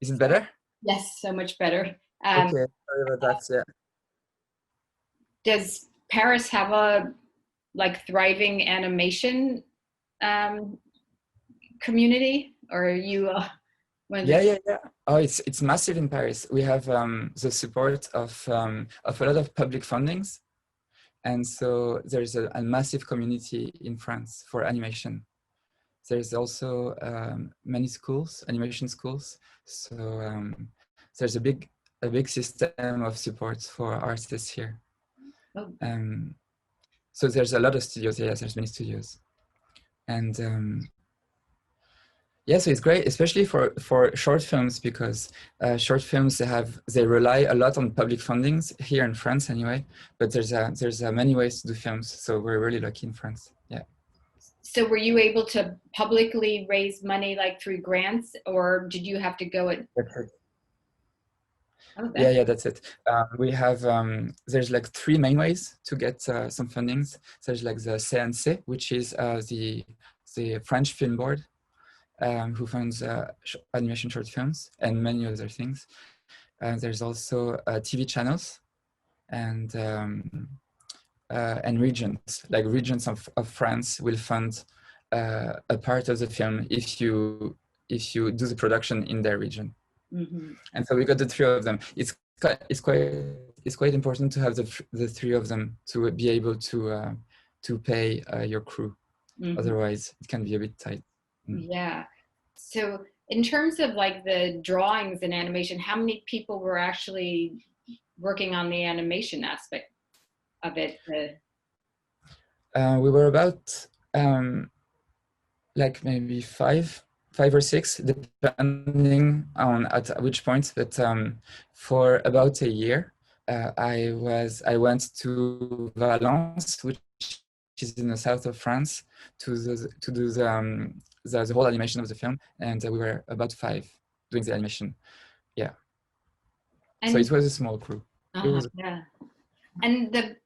Is it better? Yes, so much better. Okay, sorry about that. Yeah. Does Paris have a like thriving animation um, community, or are you one of the? Yeah. Oh, it's massive in Paris. We have the support of a lot of public fundings, and so there's a massive community in France for animation. There's also many schools, animation schools. So there's a big system of support for artists here. Oh, So there's a lot of studios. Yes, there's many studios, and yeah, so it's great, especially for short films, because short films they rely a lot on public fundings here in France anyway. But there's many ways to do films, so we're really lucky in France. Yeah. so were you able to publicly raise money like through grants, or did you have to go at? That's it. Oh, Yeah, that's it. We have there's like three main ways to get some fundings. There's like the CNC, which is the French Film Board, who funds animation short films and many other things. There's also TV channels and regions, like regions of France will fund a part of the film if you do the production in their region. mm-hmm. And so we got the three of them. It's quite important to have the three of them to be able to pay your crew. Mm-hmm. Otherwise, it can be a bit tight. Yeah. So in terms of like the drawings and animation, how many people were actually working on the animation aspect of it? We were about like maybe five or six, depending on at which point. But for about a year, I went to Valence, which is in the south of France, to do the whole animation of the film, and we were about five doing the animation. Yeah. And, so it was a small crew. Yeah. And the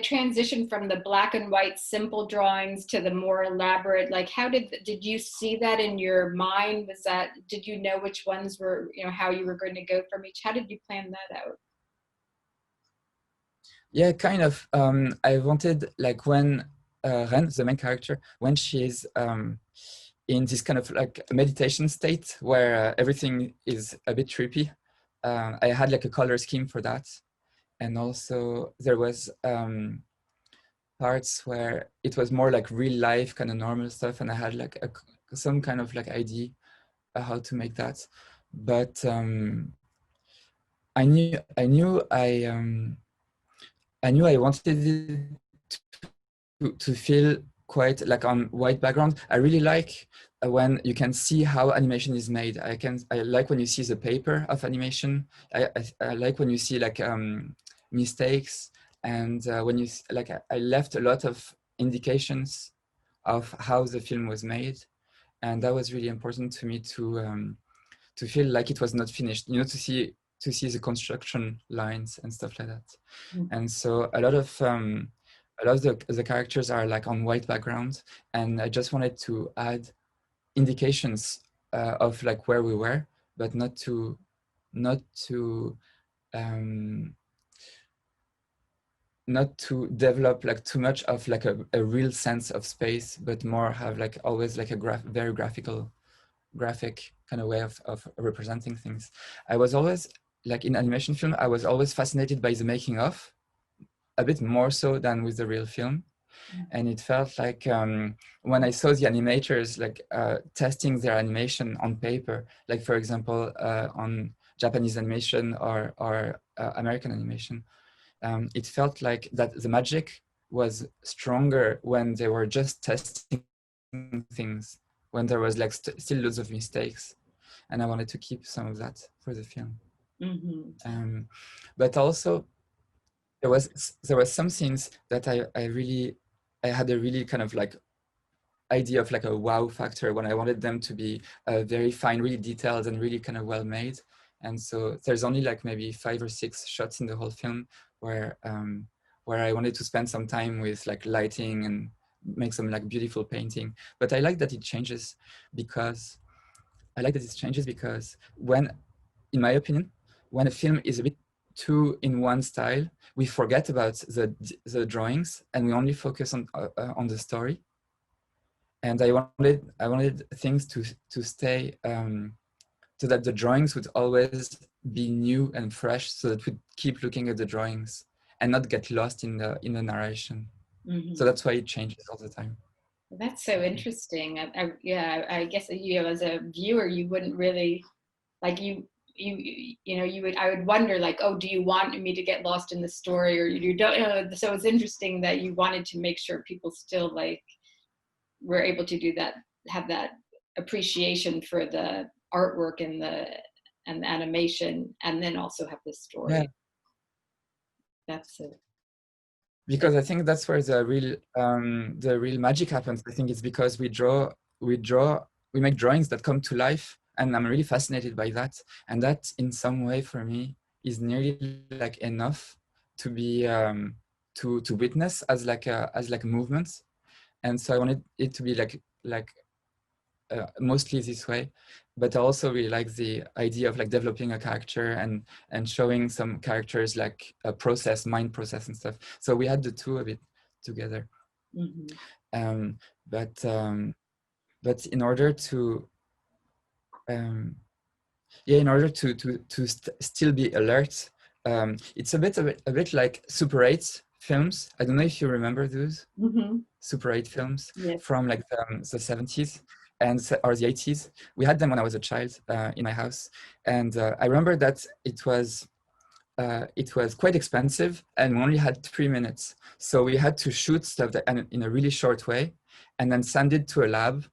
transition from the black and white simple drawings to the more elaborate, like how did you see that in your mind? Did you know which ones were, how you were going to go from each? How did you plan that out? Yeah, kind of. I wanted, like, when Ren, the main character, when she's in this kind of like meditation state where everything is a bit trippy, I had like a color scheme for that. And also there was parts where it was more like real life kind of normal stuff, and I had like some kind of like idea how to make that. But I knew I wanted it to feel quite like on white background. I really like when you can see how animation is made. I like when you see the paper of animation. I like when you see like mistakes, and when you like I left a lot of indications of how the film was made, and that was really important to me to feel like it was not finished. To see the construction lines and stuff like that. Mm-hmm. And so a lot of the characters are like on white background, and I just wanted to add indications of like where we were, but not to develop like too much of like a real sense of space, but more have like always like a very graphic kind of way of representing things. I was always like in animation film, I was always fascinated by the making of, a bit more so than with the real film. And it felt like when I saw the animators like testing their animation on paper, like for example on Japanese animation or American animation, it felt like that the magic was stronger when they were just testing things, when there was like still loads of mistakes, and I wanted to keep some of that for the film. Mm-hmm. But also there was some things that I had a really kind of like idea of like a wow factor when I wanted them to be very fine, really detailed, and really kind of well made. And so there's only like maybe 5 or 6 shots in the whole film where I wanted to spend some time with like lighting and make some like beautiful painting. But I like that it changes, because I like that this changes because when, in my opinion, when a film is a bit too in one style, we forget about the drawings and we only focus on the story. And I wanted things to stay, so that the drawings would always be new and fresh, so that we'd keep looking at the drawings and not get lost in the narration. Mm-hmm. So that's why it changes all the time. That's so interesting. Yeah, I guess, you know, as a viewer, you wouldn't really, like, you would, I would wonder, like, oh, do you want me to get lost in the story, or you don't, you know? So it's interesting that you wanted to make sure people still, like, were able to do that, have that appreciation for the artwork and the animation, and then also have the story. Yeah. That's it. Because I think that's where the real magic happens. I think it's because we make drawings that come to life, and I'm really fascinated by that. And that, in some way, for me, is nearly like enough to be to witness as like a movement. And so I wanted it to be like mostly this way, but I also really like the idea of like developing a character and showing some characters like a mind process and stuff. So we had the two of it together. Mm-hmm. But in order to in order to still be alert, it's a bit like Super 8 films. I don't know if you remember those. Mm-hmm. Super 8 films. Yes. From like the 70s or the 80s. We had them when I was a child in my house, and I remember that it was quite expensive, and we only had 3 minutes, so we had to shoot stuff in a really short way, and then send it to a lab,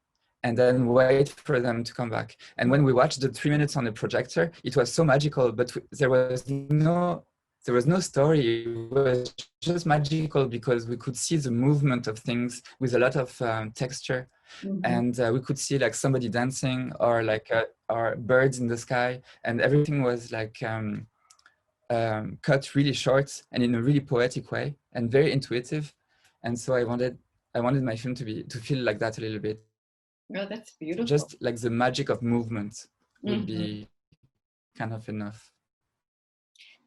and then wait for them to come back. And when we watched the 3 minutes on the projector, it was so magical, but there was no story. It was just magical because we could see the movement of things with a lot of texture. Mm-hmm. And we could see like somebody dancing, or like or birds in the sky, and everything was like cut really short and in a really poetic way and very intuitive. And so I wanted my film to feel like that a little bit. Oh, that's beautiful. Just like the magic of movement would be kind of enough.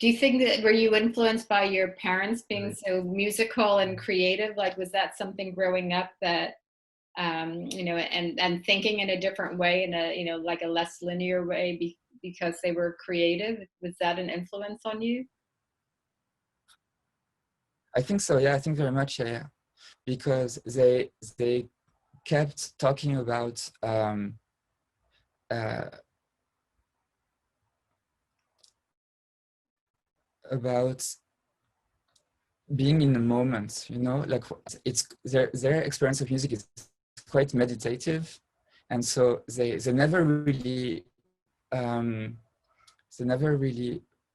Do you think that, were you influenced by your parents being so musical and creative? Like, was that something growing up that, you know, and thinking in a different way, in a, you know, like a less linear way, because they were creative? Was that an influence on you? I think so. Yeah, I think very much. Yeah. Because they kept talking about being in the moment, you know, like it's their experience of music is quite meditative, and so they never really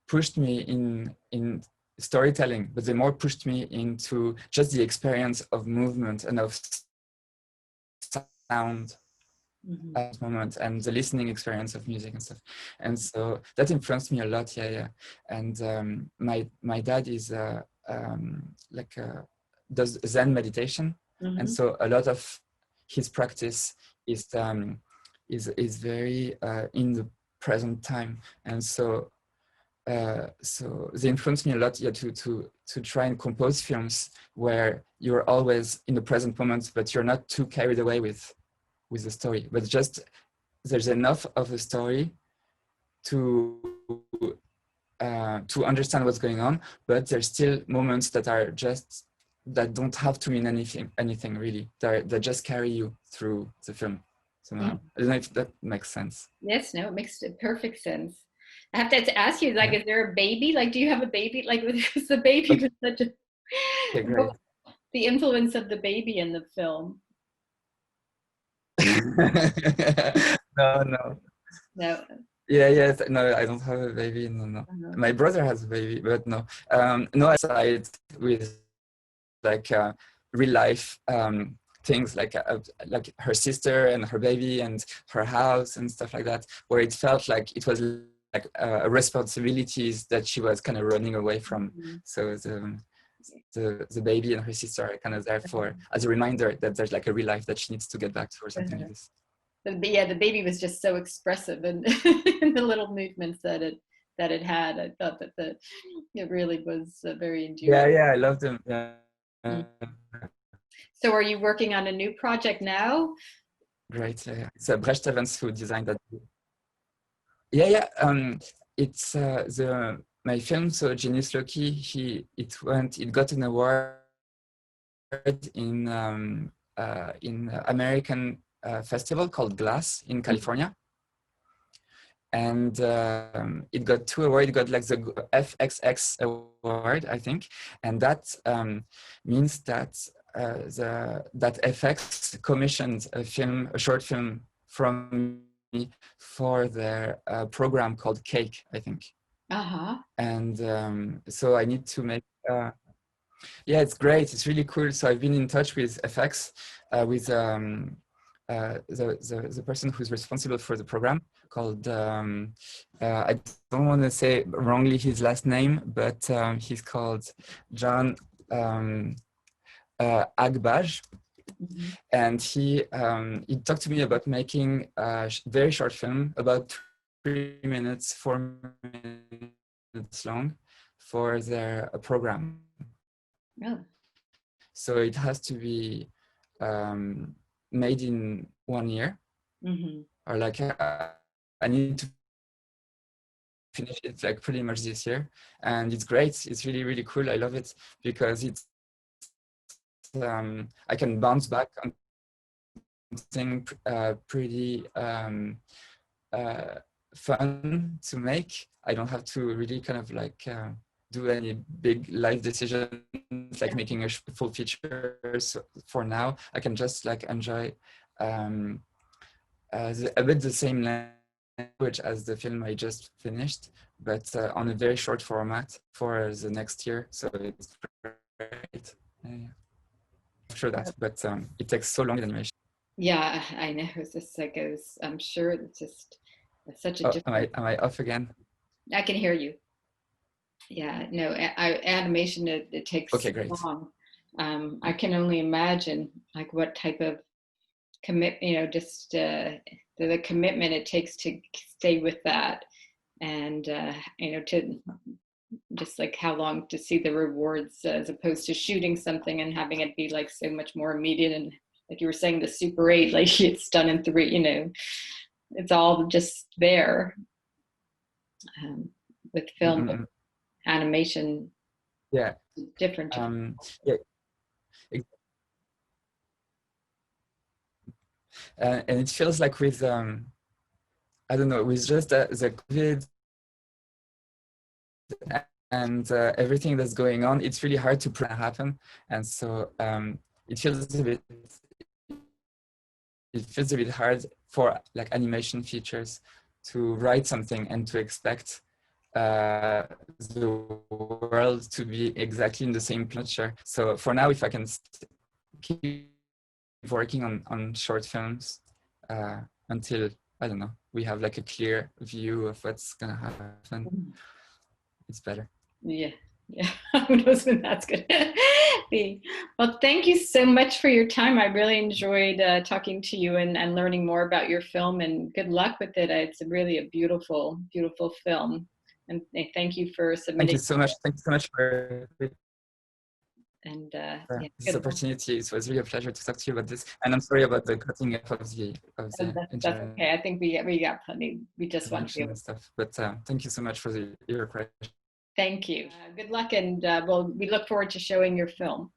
pushed me in storytelling, but they more pushed me into just the experience of movement and of sound. At moment, and the listening experience of music and stuff. And so that influenced me a lot. Yeah. And my dad is does Zen meditation, and so a lot of his practice is very in the present time. And so they influenced me a lot, yeah, to try and compose films where you're always in the present moment, but you're not too carried away with the story, but just there's enough of the story to understand what's going on, but there's still moments that don't have to mean anything really. That just carry you through the film somehow. I don't know if that makes sense. Yes, no, it makes perfect sense. I have to ask you, like, is there a baby? Like, do you have a baby? Like, was the baby was such a great. The influence of the baby in the film? No. Yeah, no, I don't have a baby. No. My brother has a baby, but no. No, aside with like real life things like her sister and her baby and her house and stuff like that, where it felt like it was like responsibilities that she was kind of running away from. So the baby and her sister are kind of there for as a reminder that there's like a real life that she needs to get back to or something like this. the baby was just so expressive and in the little movements that it had. I thought that it really was very endearing. Yeah, I love them. Yeah. Mm. So are you working on a new project now? Great. Yeah. It's a Brecht Evans who designed that. Yeah. It's my film. So Genius LOCI. It got an award in American festival called Glass in California. And it got 2 awards. It got like the FXX award, I think, and that means that that FX commissioned a short film from me for their program called Cake, I think. And so I need to make. Yeah, it's great. It's really cool. So I've been in touch with FX, with the person who's responsible for the program, called I don't want to say wrongly his last name, but he's called John Agbaj. And he talked to me about making a very short film, about 3 minutes, 4 minutes long, for their program. Oh. So it has to be made in 1 year, or like I need to finish it like pretty much this year, and it's great. It's really, really cool. I love it because it's I can bounce back on something pretty fun to make. I don't have to really kind of like do any big life decisions like making a full feature. So for now, I can just like enjoy a bit the same language as the film I just finished, but on a very short format for the next year. So it's great. Sure that, but it takes so long in animation. Yeah, I know. It's just like I'm sure it's just such a different. Am I off again? I can hear you. Yeah, no, animation it takes okay, great. long. I can only imagine like what type of just the commitment it takes to stay with that, and to just like how long to see the rewards as opposed to shooting something and having it be like so much more immediate. And like you were saying, the Super 8, like it's done in 3, it's all just there. With film, with animation, yeah, different. Yeah. And it feels like with I don't know, with just the COVID and everything that's going on, it's really hard to happen. And so it feels a bit hard for like animation features to write something and to expect the world to be exactly in the same picture. So for now, if I can keep working on short films until, I don't know, we have like a clear view of what's gonna happen, it's better. Yeah, who knows when that's gonna be. Well, thank you so much for your time. I really enjoyed talking to you and learning more about your film, and good luck with it. It's really a beautiful, beautiful film. And thank you for submitting. Thank you so much. Thank you so much for and this opportunity. It was really a pleasure to talk to you about this. And I'm sorry about the cutting up of the that's okay. I think we got plenty. We just want to stuff. But thank you so much for your question. Thank you. Good luck, and we look forward to showing your film.